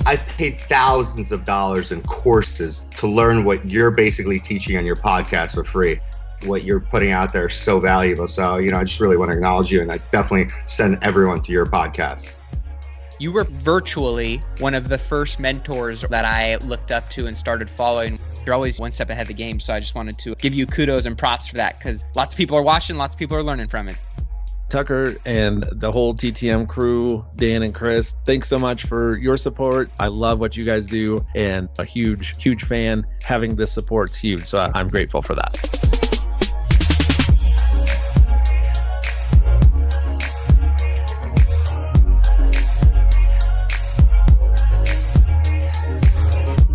I've paid thousands of dollars in courses to learn what you're basically teaching on your podcast for free. What you're putting out there is so valuable. So, I just really want to acknowledge you, and I definitely send everyone to your podcast. You were virtually one of the first mentors that I looked up to and started following. You're always one step ahead of the game. So I just wanted to give you kudos and props for that, because lots of people are watching, lots of people are learning from it. Tucker and the whole TTM crew, Dan and Chris, thanks so much for your support. I love what you guys do, and a huge, huge fan. Having this support's huge. So I'm grateful for that.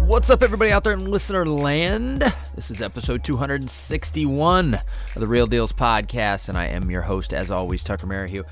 What's up, everybody out there in listener land? This is episode 261 of the Real Dealz podcast, and I am your host, as always, Tucker Merrihew.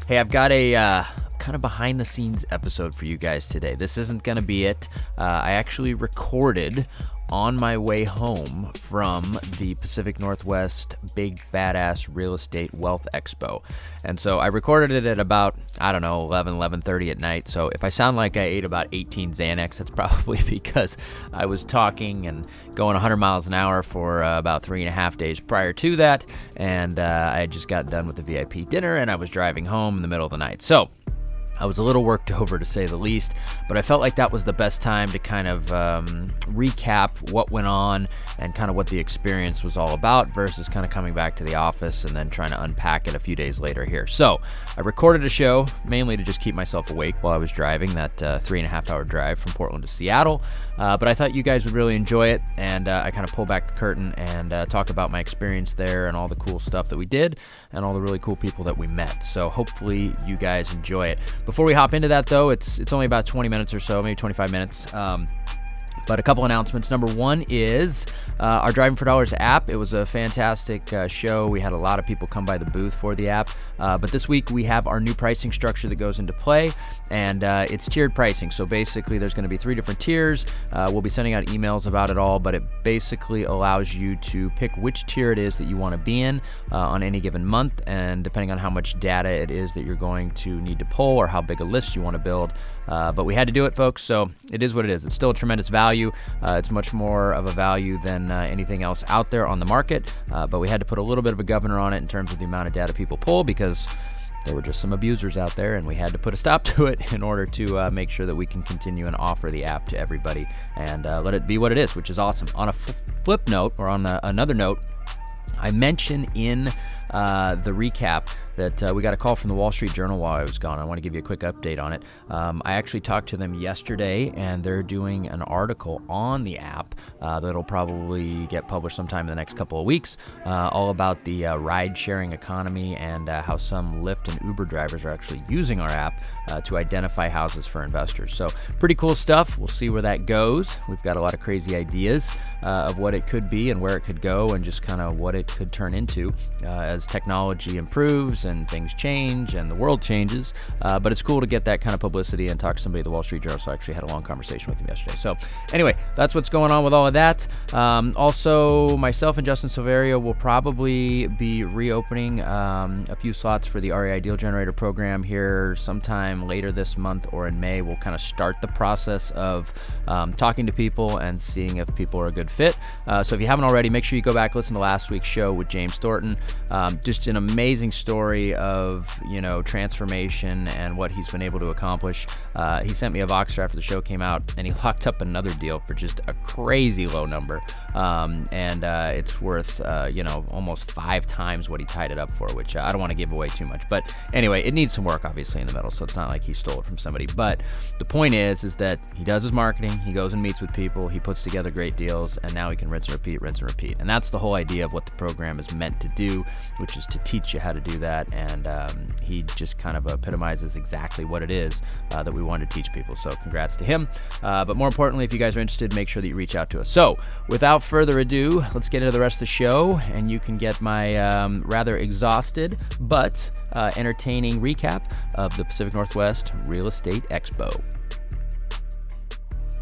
Hey, I've got a kind of behind-the-scenes episode for you guys today. This isn't going to be it. I actually recorded on my way home from the Pacific Northwest Big Badass Real Estate Wealth Expo. And so I recorded it at about, 11:30 at night. So if I sound like I ate about 18 Xanax, that's probably because I was talking and going 100 miles an hour for about 3.5 days prior to that. And I had just got done with the VIP dinner, and I was driving home in the middle of the night. So I was a little worked over, to say the least, but I felt like that was the best time to kind of recap what went on and kind of what the experience was all about versus kind of coming back to the office and then trying to unpack it a few days later here. So I recorded a show mainly to just keep myself awake while I was driving that 3.5 hour drive from Portland to Seattle, but I thought you guys would really enjoy it, and I kind of pulled back the curtain and talk about my experience there and all the cool stuff that we did and all the really cool people that we met. So hopefully you guys enjoy it. Before we hop into that, though, it's only about 20 minutes or so, maybe 25 minutes. But a couple announcements. Number one is our Driving for Dollars app. It was a fantastic show. We had a lot of people come by the booth for the app. But this week we have our new pricing structure that goes into play, and it's tiered pricing. So basically there's going to be 3 different tiers. We'll be sending out emails about it all, but it basically allows you to pick which tier it is that you want to be in on any given month, and depending on how much data it is that you're going to need to pull or how big a list you want to build. But we had to do it, folks, so it is what it is. It's still a tremendous value. It's much more of a value than anything else out there on the market, but we had to put a little bit of a governor on it in terms of the amount of data people pull, because there were just some abusers out there, and we had to put a stop to it in order to make sure that we can continue and offer the app to everybody and let it be what it is, which is awesome. On a flip note, or on another note, I mentioned in the recap that we got a call from the Wall Street Journal while I was gone. I want to give you a quick update on it. I actually talked to them yesterday, and they're doing an article on the app that'll probably get published sometime in the next couple of weeks, all about the ride-sharing economy and how some Lyft and Uber drivers are actually using our app to identify houses for investors. So pretty cool stuff. We'll see where that goes. We've got a lot of crazy ideas of what it could be and where it could go and just kind of what it could turn into as technology improves and things change and the world changes, but it's cool to get that kind of publicity and talk to somebody at the Wall Street Journal. So I actually had a long conversation with him yesterday. So anyway, that's what's going on with all of that. Also, myself and Justin Silverio will probably be reopening a few slots for the REI Deal Generator program here sometime later this month or in May. We'll kind of start the process of talking to people and seeing if people are a good fit. So if you haven't already, make sure you go back, listen to last week's show with James Thornton. Just an amazing story of, transformation and what he's been able to accomplish. He sent me a Voxer after the show came out, and he locked up another deal for just a crazy low number. And it's worth, almost 5 times what he tied it up for, which I don't want to give away too much. But anyway, it needs some work, obviously, in the middle, so it's not like he stole it from somebody. But the point is that he does his marketing, he goes and meets with people, he puts together great deals, and now he can rinse and repeat. And that's the whole idea of what the program is meant to do, which is to teach you how to do that. And he just kind of epitomizes exactly what it is that we want to teach people. So congrats to him. But more importantly, if you guys are interested, make sure that you reach out to us. So without further ado, let's get into the rest of the show, and you can get my rather exhausted but entertaining recap of the Pacific Northwest Real Estate Expo.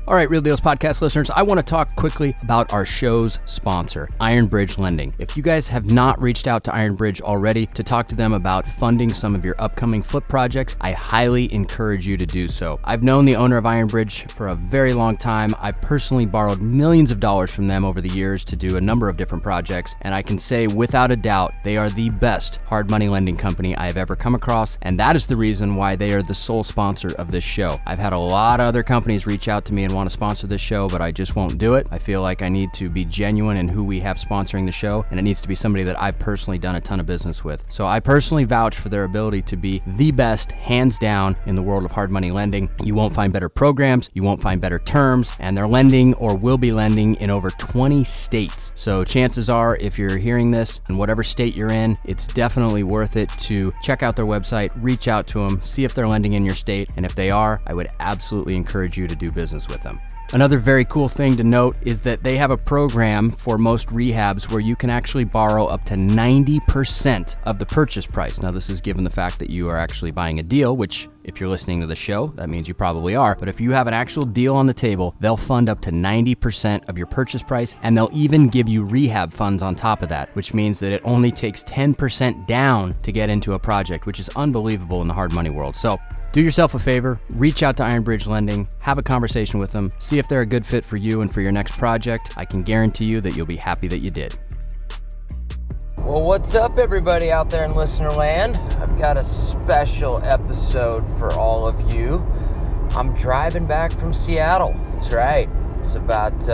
All right, Real Dealz podcast listeners, I want to talk quickly about our show's sponsor, Iron Bridge Lending. If you guys have not reached out to Iron Bridge already to talk to them about funding some of your upcoming flip projects, I highly encourage you to do so. I've known the owner of Iron Bridge for a very long time. I've personally borrowed millions of dollars from them over the years to do a number of different projects, and I can say without a doubt, they are the best hard money lending company I have ever come across, and that is the reason why they are the sole sponsor of this show. I've had a lot of other companies reach out to me and want to sponsor this show, but I just won't do it. I feel like I need to be genuine in who we have sponsoring the show, and it needs to be somebody that I've personally done a ton of business with. So I personally vouch for their ability to be the best, hands down, in the world of hard money lending. You won't find better programs, you won't find better terms, and they're lending or will be lending in over 20 states. So chances are, if you're hearing this in whatever state you're in, it's definitely worth it to check out their website, reach out to them, see if they're lending in your state, and if they are, I would absolutely encourage you to do business with them. Another very cool thing to note is that they have a program for most rehabs where you can actually borrow up to 90% of the purchase price. Now, this is given the fact that you are actually buying a deal, which if you're listening to the show, that means you probably are. But if you have an actual deal on the table, they'll fund up to 90% of your purchase price, and they'll even give you rehab funds on top of that, which means that it only takes 10% down to get into a project, which is unbelievable in the hard money world. So do yourself a favor, reach out to Iron Bridge Lending, have a conversation with them, see if they're a good fit for you and for your next project. I can guarantee you that you'll be happy that you did. Well, what's up, everybody out there in listener land? I've got a special episode for all of you. I'm driving back from Seattle. That's right. It's about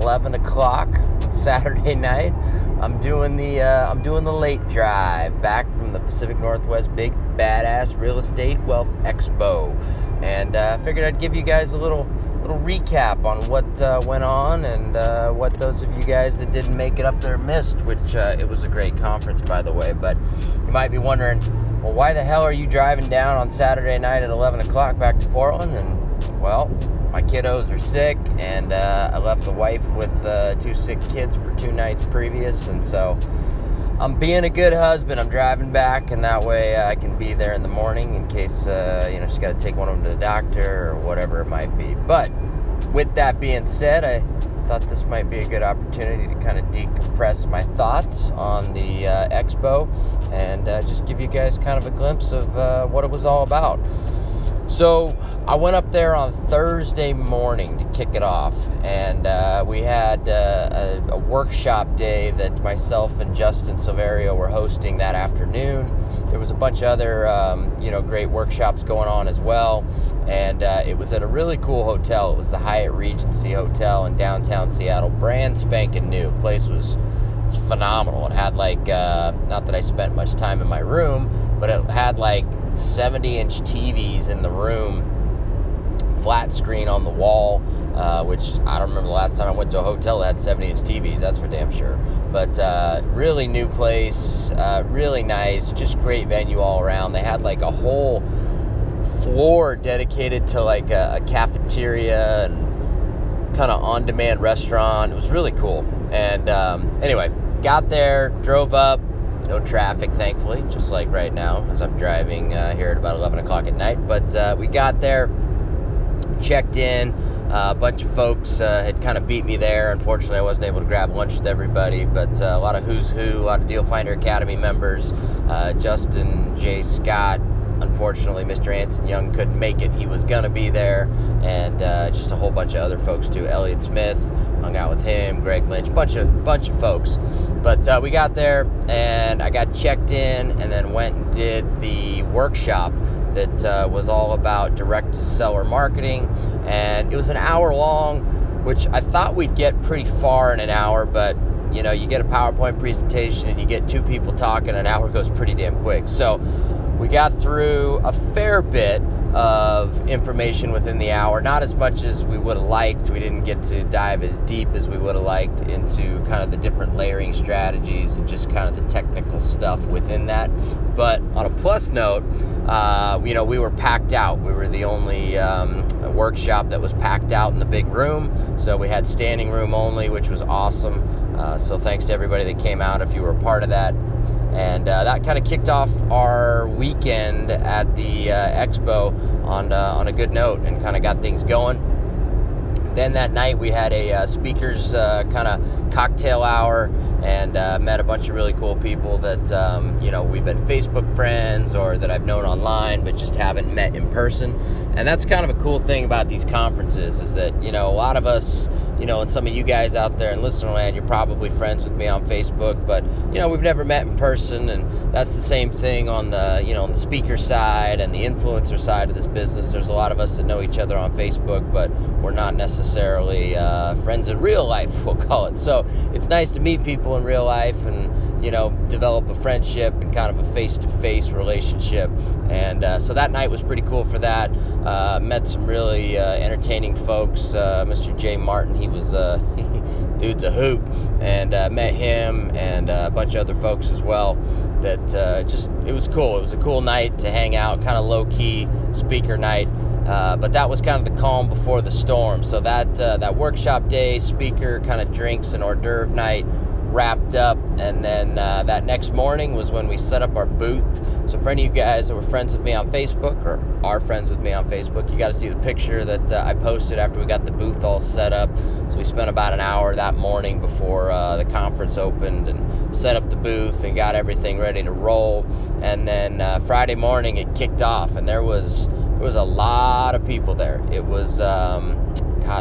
11 o'clock Saturday night. I'm doing the late drive back from the Pacific Northwest Big Badass Real Estate Wealth Expo, and I figured I'd give you guys a little recap on what went on and what those of you guys that didn't make it up there missed, which it was a great conference, by the way. But you might be wondering, well, why the hell are you driving down on Saturday night at 11 o'clock back to Portland? And, well, my kiddos are sick, and I left the wife with 2 sick kids for 2 nights previous, and so I'm being a good husband. I'm driving back, and that way I can be there in the morning in case, she's got to take one of them to the doctor or whatever it might be. But with that being said, I thought this might be a good opportunity to kind of decompress my thoughts on the expo and just give you guys kind of a glimpse of what it was all about. So I went up there on Thursday morning to kick it off, and we had a workshop day that myself and Justin Silverio were hosting that afternoon. There was a bunch of other, great workshops going on as well, and it was at a really cool hotel. It was the Hyatt Regency Hotel in downtown Seattle, brand spanking new. The place was phenomenal. It had not that I spent much time in my room, but it had 70-inch TVs in the room, flat screen on the wall, which I don't remember the last time I went to a hotel that had 70-inch TVs, that's for damn sure. But really new place, really nice, just great venue all around. They had a whole floor dedicated to a cafeteria and kind of on-demand restaurant. It was really cool. And anyway, got there, drove up. No traffic, thankfully, just like right now as I'm driving here at about 11 o'clock at night. But we got there, checked in. A bunch of folks had kind of beat me there. Unfortunately, I wasn't able to grab lunch with everybody, but a lot of who's who, a lot of Deal Finder Academy members. Justin J. Scott, unfortunately, Mr. Anson Young couldn't make it. He was going to be there, and just a whole bunch of other folks, too. Elliot Smith, hung out with him, Greg Lynch, bunch of folks. But we got there, and I got checked in, and then went and did the workshop that was all about direct-to-seller marketing, and it was an hour long, which I thought we'd get pretty far in an hour, but, you get a PowerPoint presentation, and you get 2 people talking, an hour goes pretty damn quick. So we got through a fair bit of information within the hour, not as much as we would have liked. We didn't get to dive as deep as we would have liked into kind of the different layering strategies and just kind of the technical stuff within that. But on a plus note, we were packed out. We were the only workshop that was packed out in the big room, so we had standing room only, which was awesome. So thanks to everybody that came out if you were a part of that. And that kind of kicked off our weekend at the Expo on a good note and kind of got things going. Then that night we had a speakers kind of cocktail hour, and met a bunch of really cool people that we've been Facebook friends or that I've known online but just haven't met in person. And that's kind of a cool thing about these conferences, is that a lot of us, and some of you guys out there in listener land, you're probably friends with me on Facebook, but we've never met in person. And that's the same thing on the on the speaker side and the influencer side of this business. There's a lot of us that know each other on Facebook, but we're not necessarily friends in real life, we'll call it. So it's nice to meet people in real life and develop a friendship and kind of a face-to-face relationship. And so that night was pretty cool for that. Met some really entertaining folks. Mr. Jay Martin, he was dude's a hoot, and met him and a bunch of other folks as well. That it was cool. It was a cool night to hang out, kind of low-key speaker night. But that was kind of the calm before the storm. So that workshop day, speaker, kind of drinks and hors d'oeuvre night wrapped up, and then that next morning was when we set up our booth. So for any of you guys that were friends with me on Facebook or are friends with me on Facebook, you got to see the picture that I posted after we got the booth all set up. So we spent about an hour that morning before the conference opened and set up the booth and got everything ready to roll. And then Friday morning it kicked off, and there was a lot of people there. It was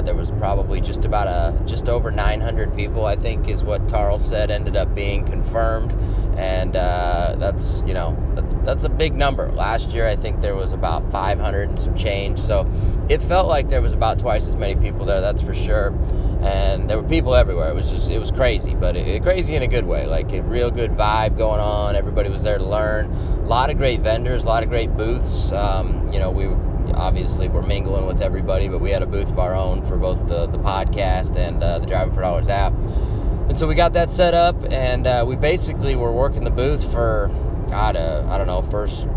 there was probably just over 900 people, I think is what Tarl said ended up being confirmed. And that's a big number. Last year I think there was about 500 and some change, so it felt like there was about twice as many people there, that's for sure. And there were people everywhere. It was crazy, but crazy in a good way, like a real good vibe going on. Everybody was there to learn. A lot of great vendors, a lot of great booths. We're mingling with everybody, but we had a booth of our own for both the podcast and the Driving for Dollars app. And so we got that set up, and we basically were working the booth for, first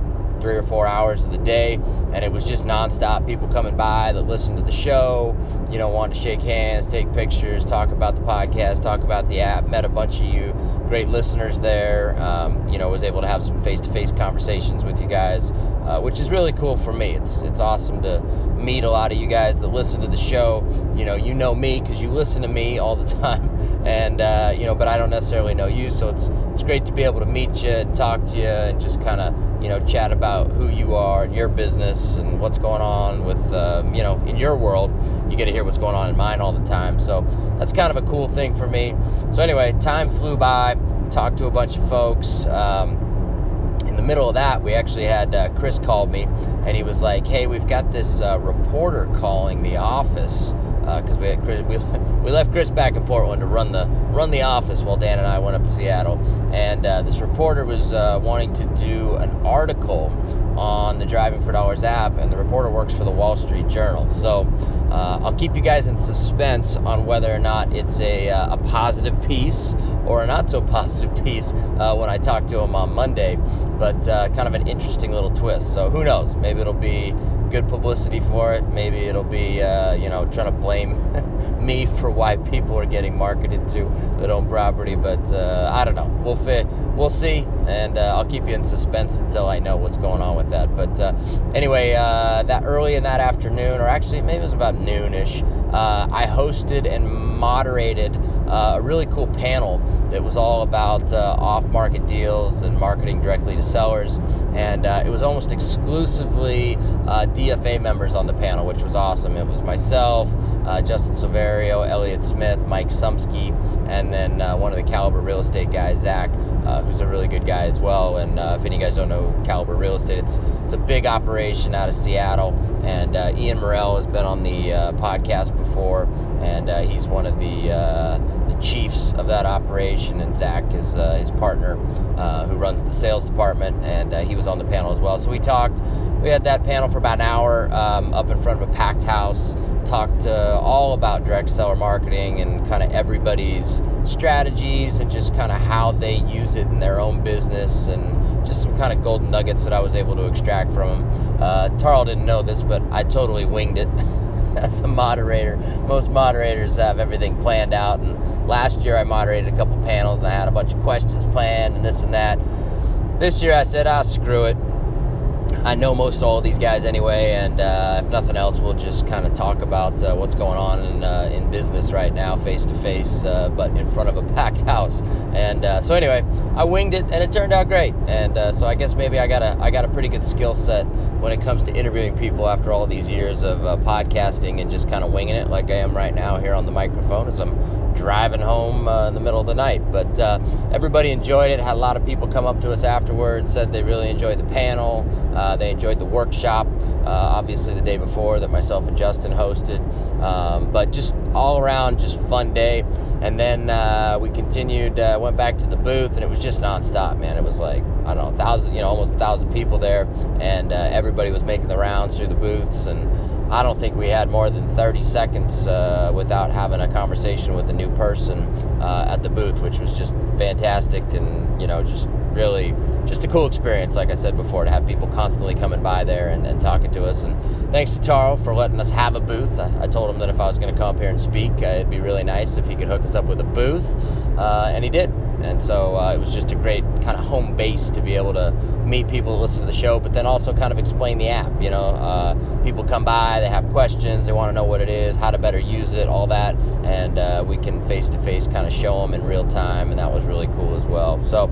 3 or 4 hours of the day, and it was just nonstop. People coming by that listened to the show, wanted to shake hands, take pictures, talk about the podcast, talk about the app. Met a bunch of you great listeners there. Was able to have some face-to-face conversations with you guys, which is really cool for me. It's awesome to meet a lot of you guys that listen to the show. You know me because you listen to me all the time, and but I don't necessarily know you. So it's great to be able to meet you and talk to you and just kind of chat about who you are and your business and what's going on with in your world. You get to hear what's going on in mine all the time. So that's kind of a cool thing for me. So anyway, time flew by. Talked to a bunch of folks. In the middle of that, we actually had Chris called me, and he was like, "Hey, we've got this reporter calling the office because we left Chris back in Portland to run the office while Dan and I went up to Seattle, and this reporter was wanting to do an article on the Driving for Dollars app, and the reporter works for the Wall Street Journal. So I'll keep you guys in suspense on whether or not it's a positive piece or a not so positive piece when I talk to him on Monday, but kind of an interesting little twist. So who knows? Maybe it'll be good publicity for it. Maybe it'll be trying to blame me for why people are getting marketed to that own property, but I don't know. We'll see, and I'll keep you in suspense until I know what's going on with that. But anyway, that early in that afternoon, or actually maybe it was about noonish, I hosted and moderated a really cool panel that was all about off-market deals and marketing directly to sellers, and it was almost exclusively DFA members on the panel, which was awesome. It was myself, Justin Silverio, Elliot Smith, Mike Sumsky, and then one of the Caliber Real Estate guys, Zach, who's a really good guy as well. And if any of you guys don't know Caliber Real Estate, it's a big operation out of Seattle, and Ian Morrell has been on the podcast before, and he's one of the chiefs of that operation, and Zach is his partner who runs the sales department, and he was on the panel as well. So we had that panel for about an hour up in front of a packed house, talked all about direct seller marketing and kind of everybody's strategies and just kind of how they use it in their own business, and just some kind of golden nuggets that I was able to extract from them. Tarl didn't know this, but I totally winged it. As a moderator, most moderators have everything planned out, and last year I moderated a couple panels and I had a bunch of questions planned and this and that. This year I said, screw it. I know most all of these guys anyway, and if nothing else, we'll just kind of talk about what's going on in business right now, face to face, but in front of a packed house. And so anyway, I winged it, and it turned out great. And so I guess maybe I got a pretty good skill set when it comes to interviewing people after all these years of podcasting and just kind of winging it like I am right now here on the microphone as I'm driving home in the middle of the night. But everybody enjoyed it. Had a lot of people come up to us afterwards, said they really enjoyed the panel. They enjoyed the workshop, obviously the day before that myself and Justin hosted. But just all around, just fun day. And then we continued, went back to the booth, and it was just nonstop, man. It was like, I don't know, almost 1,000 people there, and everybody was making the rounds through the booths. And I don't think we had more than 30 seconds without having a conversation with a new person at the booth, which was just fantastic, and just really just a cool experience, like I said before, to have people constantly coming by there and talking to us. And thanks to Taro for letting us have a booth. I told him that if I was going to come up here and speak, it'd be really nice if he could hook us up with a booth, and he did. And so it was just a great kind of home base to be able to meet people that listen to the show, but then also kind of explain the app. People come by, they have questions, they want to know what it is, how to better use it, all that, and we can face-to-face kind of show them in real time, and that was really cool as well. So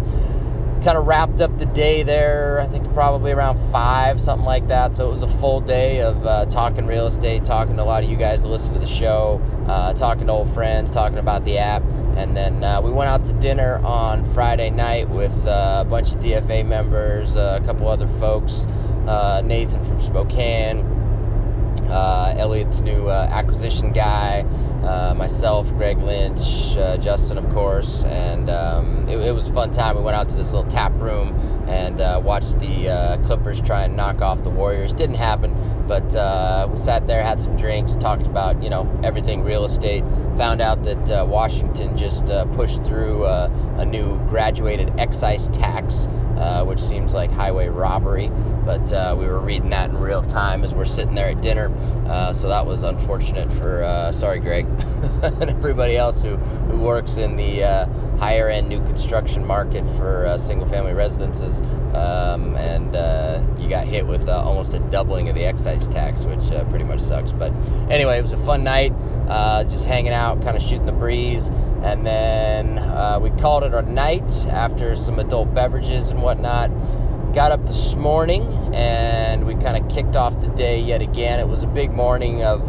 kind of wrapped up the day there, I think probably around 5, something like that. So it was a full day of talking real estate, talking to a lot of you guys that listen to the show, talking to old friends, talking about the app. And then we went out to dinner on Friday night with a bunch of DFA members, a couple other folks, Nathan from Spokane, Elliot's new acquisition guy, myself, Greg Lynch, Justin, of course, and it was a fun time. We went out to this little tap room and watched the Clippers try and knock off the Warriors. Didn't happen, but we sat there, had some drinks, talked about everything real estate. Found out that Washington just pushed through a new graduated excise tax, which seems like highway robbery, but we were reading that in real time as we're sitting there at dinner, so that was unfortunate for, sorry Greg, and everybody else who works in the higher end new construction market for single family residences, and you got hit with almost a doubling of the excise tax, which pretty much sucks. But anyway, it was a fun night, just hanging out, kind of shooting the breeze. And then we called it a night after some adult beverages and whatnot. Got up this morning and we kind of kicked off the day yet again. It was a big morning of,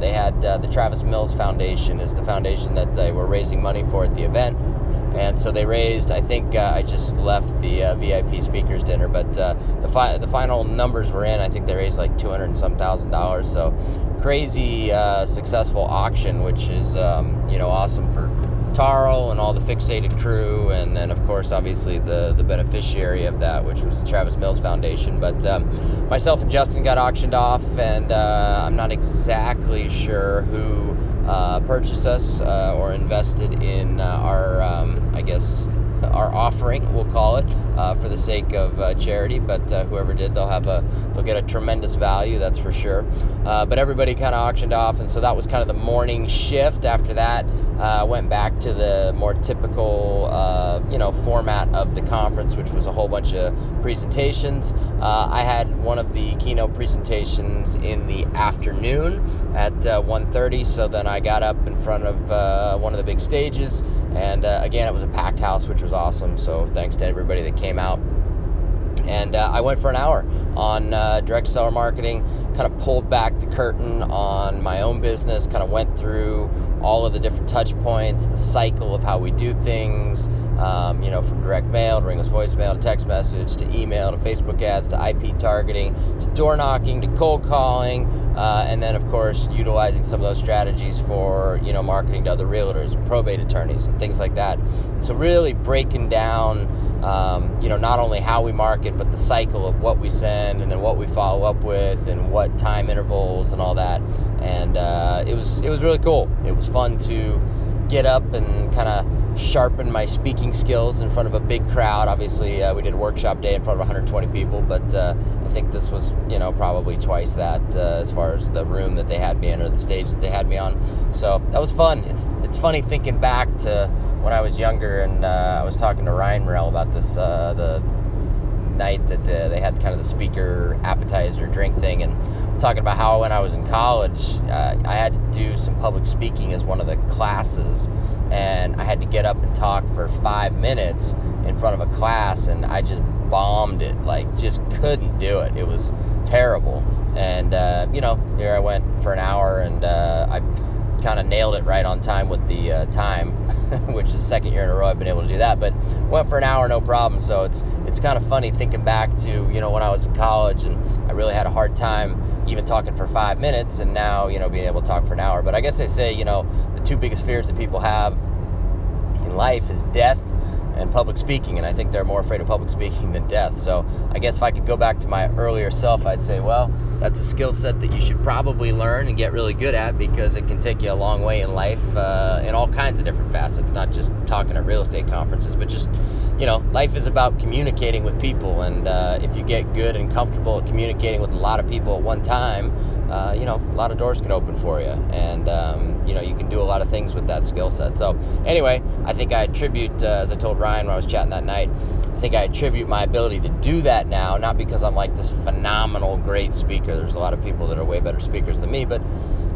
they had the Travis Mills Foundation is the foundation that they were raising money for at the event. And so they raised, I think I just left the VIP speakers dinner, but the final numbers were in. I think they raised like $200 and some thousand. So crazy successful auction, which is awesome for Taro and all the fixated crew, and then of course obviously the beneficiary of that, which was the Travis Mills Foundation. But myself and Justin got auctioned off, and I'm not exactly sure who purchased us or invested in our our offering, we'll call it, for the sake of charity. But whoever did, they'll get a tremendous value, that's for sure. But everybody kind of auctioned off, and so that was kind of the morning shift. After that, went back to the more typical format of the conference, which was a whole bunch of presentations. I had one of the keynote presentations in the afternoon at 1:30, so then I got up in front of one of the big stages, and again, it was a packed house, which was awesome. So thanks to everybody that came out. And I went for an hour on direct seller marketing, kind of pulled back the curtain on my own business, kind of went through all of the different touch points, the cycle of how we do things, from direct mail to ringless voicemail to text message to email to Facebook ads to IP targeting to door knocking to cold calling, and then of course utilizing some of those strategies for marketing to other realtors and probate attorneys and things like that. So really breaking down not only how we market, but the cycle of what we send and then what we follow up with and what time intervals and all that. And it was really cool. It was fun to get up and kind of sharpen my speaking skills in front of a big crowd. Obviously, we did a workshop day in front of 120 people, but I think this was, probably twice that as far as the room that they had me in or the stage that they had me on. So that was fun. It's funny thinking back to when I was younger, and I was talking to Ryan Morrell about this, the night that they had kind of the speaker appetizer drink thing, and I was talking about how when I was in college, I had to do some public speaking as one of the classes, and I had to get up and talk for 5 minutes in front of a class, and I just bombed it, like just couldn't do it. It was terrible. And here I went for an hour, and I kind of nailed it right on time with the time, which is the second year in a row I've been able to do that, but went for an hour, no problem. So it's kind of funny thinking back to, when I was in college, and I really had a hard time even talking for 5 minutes, and now, being able to talk for an hour. But I guess they say, the two biggest fears that people have in life is death and public speaking, and I think they're more afraid of public speaking than death. So I guess if I could go back to my earlier self, I'd say, well, that's a skill set that you should probably learn and get really good at, because it can take you a long way in life, in all kinds of different facets, not just talking at real estate conferences, but just, life is about communicating with people, and if you get good and comfortable at communicating with a lot of people at one time, a lot of doors can open for you, and you can do a lot of things with that skill set. So anyway, I think I attribute, as I told Ryan when I was chatting that night, I think I attribute my ability to do that now, not because I'm like this phenomenal, great speaker. There's a lot of people that are way better speakers than me, but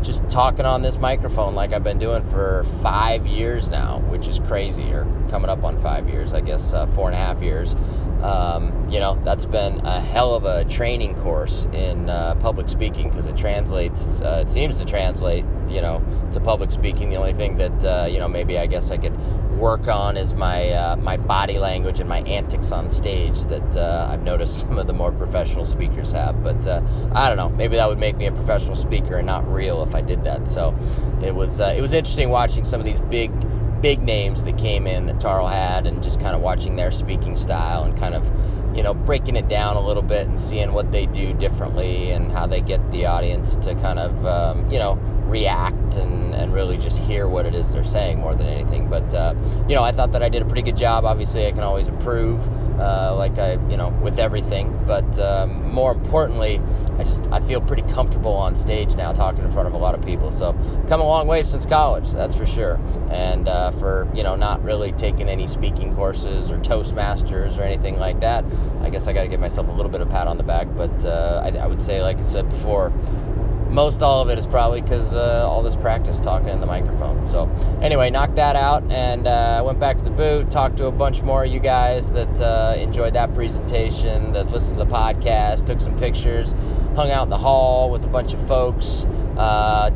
just talking on this microphone like I've been doing for 5 years now, which is crazy, or coming up on 5 years, I guess, 4.5 years. That's been a hell of a training course in public speaking, because it seems to translate, to public speaking. The only thing that, maybe I guess I could work on is my body language and my antics on stage that I've noticed some of the more professional speakers have. But I don't know, maybe that would make me a professional speaker and not real if I did that. So it was interesting watching some of these big names that came in that Tarl had, and just kind of watching their speaking style, and kind of breaking it down a little bit and seeing what they do differently, and how they get the audience to kind of react and really just hear what it is they're saying more than anything. But I thought that I did a pretty good job. Obviously I can always improve, with everything, but more importantly, I feel pretty comfortable on stage now, talking in front of a lot of people. So come a long way since college, that's for sure. And for not really taking any speaking courses or Toastmasters or anything like that, I guess I got to give myself a little bit of a pat on the back. But I would say, like I said before, most all of it is probably because all this practice talking in the microphone. So anyway, knocked that out, and went back to the booth, talked to a bunch more of you guys that enjoyed that presentation, that listened to the podcast, took some pictures, hung out in the hall with a bunch of folks,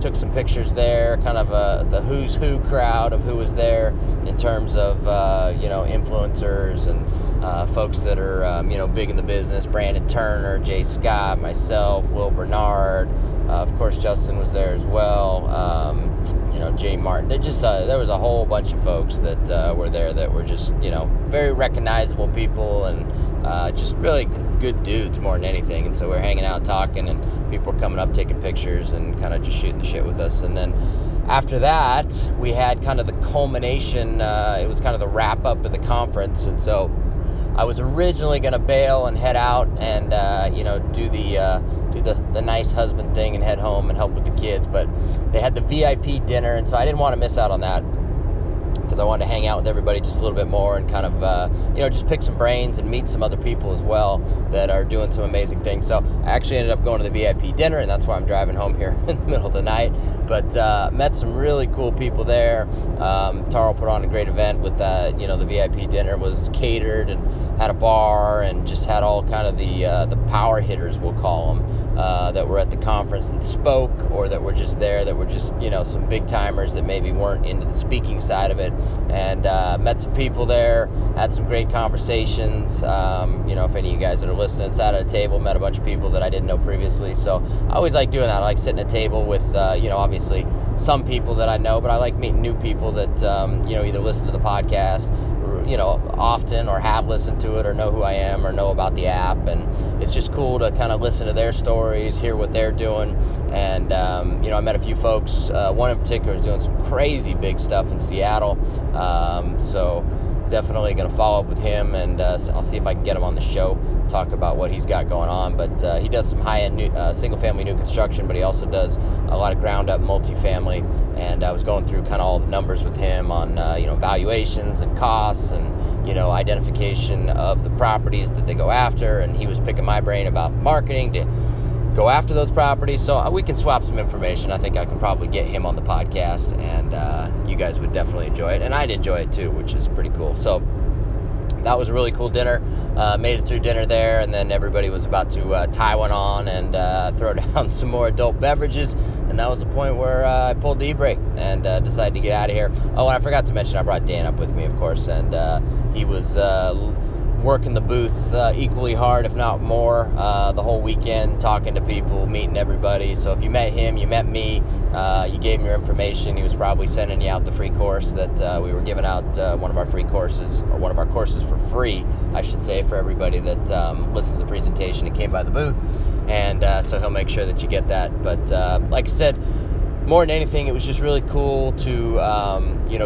took some pictures there, kind of the who's who crowd of who was there in terms of influencers and folks that are big in the business. Brandon Turner, Jay Scott, myself, Will Bernard, of course Justin was there as well, Jay Martin. There was a whole bunch of folks that were there that were just very recognizable people, and just really good dudes more than anything. And so we're hanging out talking, and people were coming up taking pictures and kind of just shooting the shit with us. And then after that we had kind of the culmination, it was kind of the wrap up of the conference. And so I was originally going to bail and head out and do the nice husband thing and head home and help with the kids, but they had the VIP dinner, and so I didn't want to miss out on that, because I wanted to hang out with everybody just a little bit more, and kind of just pick some brains and meet some other people as well that are doing some amazing things. So I actually ended up going to the VIP dinner, and that's why I'm driving home here in the middle of the night. But met some really cool people there. Tarl put on a great event with the VIP dinner was catered and had a bar, and just had all kind of the power hitters, we'll call them, that were at the conference that spoke, or that were just there, that were just some big timers that maybe weren't into the speaking side of it. And met some people there, had some great conversations. If any of you guys that are listening, sat at a table, met a bunch of people that I didn't know previously. So I always like doing that. I like sitting at a table with obviously some people that I know, but I like meeting new people that either listen to the podcast often, or have listened to it, or know who I am, or know about the app. And it's just cool to kind of listen to their stories, hear what they're doing. And I met a few folks, one in particular is doing some crazy big stuff in Seattle, so definitely going to follow up with him, and I'll see if I can get him on the show, talk about what he's got going on. But he does some high-end single family new construction, but he also does a lot of ground up multifamily. And I was going through kind of all the numbers with him on valuations and costs, and identification of the properties that they go after, and he was picking my brain about marketing to go after those properties. So we can swap some information. I think I can probably get him on the podcast, and you guys would definitely enjoy it, and I'd enjoy it too, which is pretty cool. So that was a really cool dinner. Made it through dinner there, and then everybody was about to tie one on and throw down some more adult beverages, and that was the point where I pulled the e-brake and decided to get out of here. Oh, and I forgot to mention I brought Dan up with me, of course, and he was working the booth equally hard, if not more, the whole weekend, talking to people, meeting everybody. So if you met him, you met me, you gave him your information, he was probably sending you out the free course that we were giving out, one of our free courses, or one of our courses for free, I should say, for everybody that listened to the presentation and came by the booth. And so he'll make sure that you get that. But like I said, more than anything, it was just really cool to,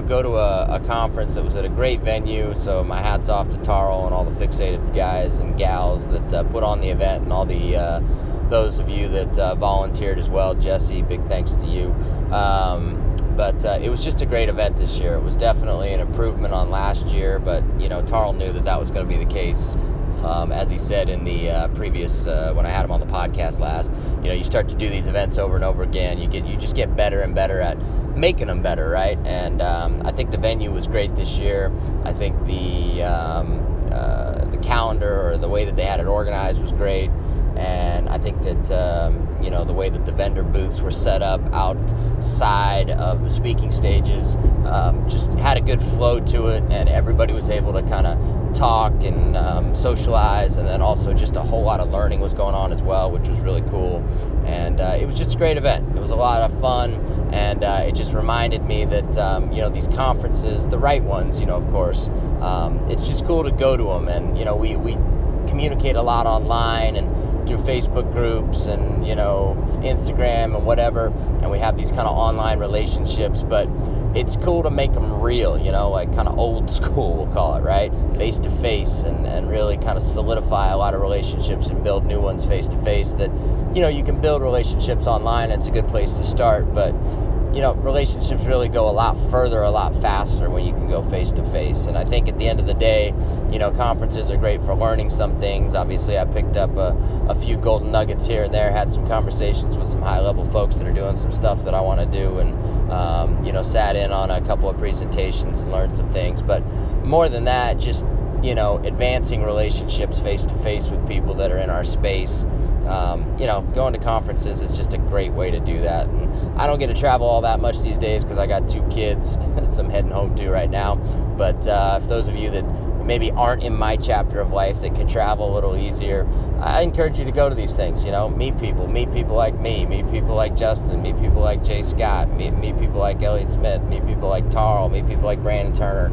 go to a conference that was at a great venue. So my hat's off to Tarl and all the Fixated guys and gals that put on the event, and all the those of you that volunteered as well. Jesse, big thanks to you. But it was just a great event this year. It was definitely an improvement on last year, but, Tarl knew that was going to be the case. As he said in the previous, when I had him on the podcast last, you start to do these events over and over again. You just get better and better at making them better, right? And I think the venue was great this year. I think the calendar, or the way that they had it organized, was great. And I think that, the way that the vendor booths were set up outside of the speaking stages just had a good flow to it, and everybody was able to kind of talk and socialize, and then also just a whole lot of learning was going on as well, which was really cool. And it was just a great event. It was a lot of fun, and it just reminded me that, these conferences, the right ones, of course, it's just cool to go to them. And, we communicate a lot online and through Facebook groups and, Instagram and whatever, and we have these kind of online relationships, but it's cool to make them real, like kind of old school, we'll call it, right? Face to face, and really kind of solidify a lot of relationships and build new ones face to face. That, you can build relationships online. It's a good place to start, but relationships really go a lot further, a lot faster when you can go face to face. And I think at the end of the day, conferences are great for learning some things. Obviously, I picked up a few golden nuggets here and there, had some conversations with some high-level folks that are doing some stuff that I want to do, and, sat in on a couple of presentations and learned some things. But more than that, just, advancing relationships face to face with people that are in our space. Going to conferences is just a great way to do that. And I don't get to travel all that much these days because I got 2 kids, so I'm heading home to right now. But if those of you that maybe aren't in my chapter of life that can travel a little easier, I encourage you to go to these things, meet people like me, meet people like Justin, meet people like Jay Scott, meet people like Elliott Smith, meet people like Tarl, meet people like Brandon Turner,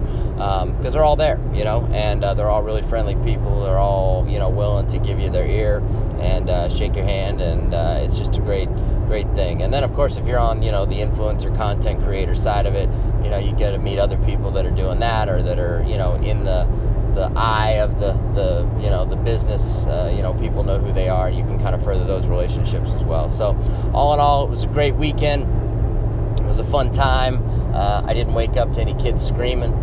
because they're all there, and they're all really friendly people. They're all, willing to give you their ear and shake your hand, and it's just a great thing. And then, of course, if you're on, the influencer content creator side of it, you get to meet other people that are doing that, or that are, in the eye of the business. People know who they are, and you can kind of further those relationships as well. So all in all, it was a great weekend. It was a fun time. I didn't wake up to any kids screaming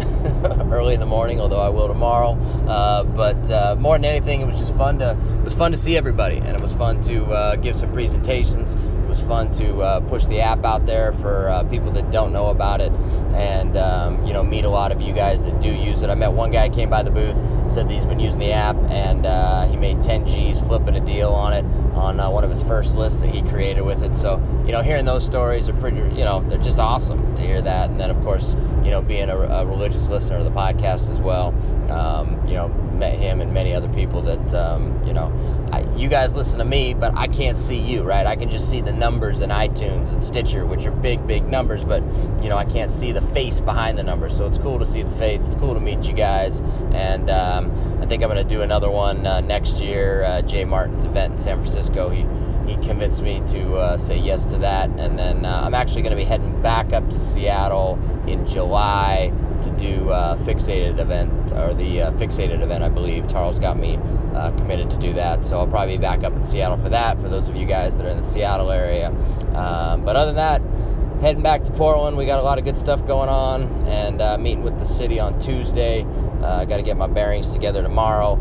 early in the morning, although I will tomorrow. But more than anything, it was just fun to see everybody, and it was fun to give some presentations. It was fun to push the app out there for people that don't know about it, and meet a lot of you guys that do use it. I met one guy who came by the booth, said that he's been using the app, and he made 10 G's flipping a deal on it on one of his first lists that he created with it. So hearing those stories are pretty, they're just awesome to hear that. And then, of course, being a religious listener of the podcast as well, met him and many other people that, you guys listen to me, but I can't see you, right? I can just see the numbers in iTunes and Stitcher, which are big, big numbers, but, I can't see the face behind the numbers. So it's cool to see the face. It's cool to meet you guys. And I think I'm going to do another one next year, Jay Martin's event in San Francisco. He convinced me to say yes to that. And then I'm actually going to be heading back up to Seattle in July to do Fixated event, or the Fixated event, I believe. Tarl's got me committed to do that. So I'll probably be back up in Seattle for that, for those of you guys that are in the Seattle area. But other than that, heading back to Portland. We got a lot of good stuff going on, and meeting with the city on Tuesday Got to get my bearings together tomorrow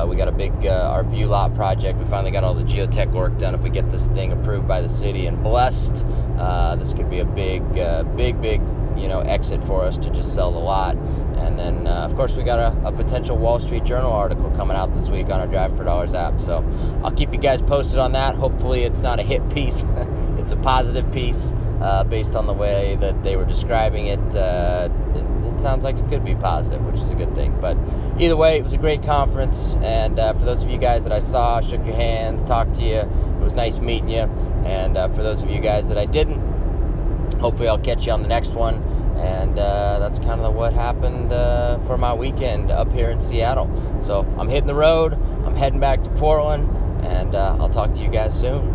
we got a big our view lot project. We finally got all the geotech work done. If we get this thing approved by the city and blessed, this could be a big exit for us to just sell the lot. And then, of course, we got a potential Wall Street Journal article coming out this week on our Driving for Dollars app. So I'll keep you guys posted on that. Hopefully it's not a hit piece. It's a positive piece based on the way that they were describing it. It sounds like it could be positive, which is a good thing. But either way, it was a great conference. And for those of you guys that I saw, shook your hands, talked to you, it was nice meeting you. And for those of you guys that I didn't, hopefully I'll catch you on the next one. And that's kind of what happened for my weekend up here in Seattle. So I'm hitting the road. I'm heading back to Portland. And I'll talk to you guys soon.